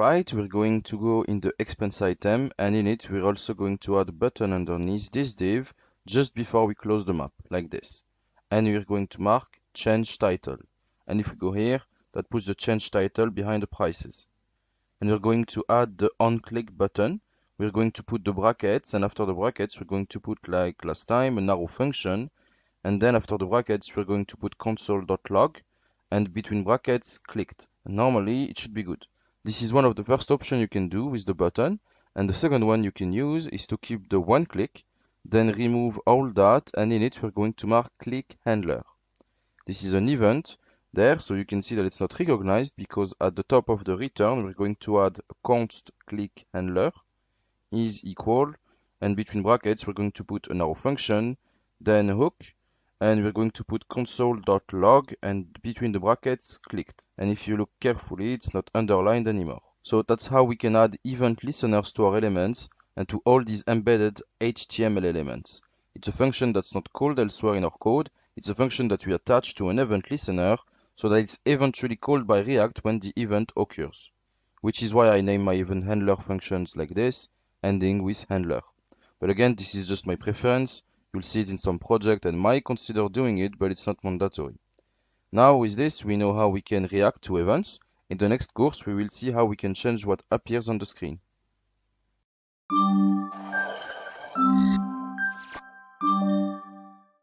right, we're going to go in the expense item, and in it, we're also going to add a button underneath this div just before we close the map, like this. And we're going to mark change title. And if we go here, that puts the change title behind the prices. And we're going to add the on-click button. We're going to put the brackets, and after the brackets, we're going to put, like last time, an arrow function. And then after the brackets, we're going to put console.log, and between brackets, clicked. And normally, it should be good. This is one of the first options you can do with the button. And the second one you can use is to keep the one click, then remove all that, and in it, we're going to mark click handler. This is an event there, so you can see that it's not recognized because at the top of the return, we're going to add a const click handler is equal, and between brackets, we're going to put an arrow function, then a hook, and we're going to put console.log, and between the brackets, clicked. And if you look carefully, it's not underlined anymore. So that's how we can add event listeners to our elements and to all these embedded HTML elements. It's a function that's not called elsewhere in our code. It's a function that we attach to an event listener so that it's eventually called by React when the event occurs. Which is why I name my event handler functions like this, ending with handler. But again, this is just my preference. You'll see it in some project and might consider doing it, but it's not mandatory. Now with this, we know how we can react to events. In the next course, we will see how we can change what appears on the screen.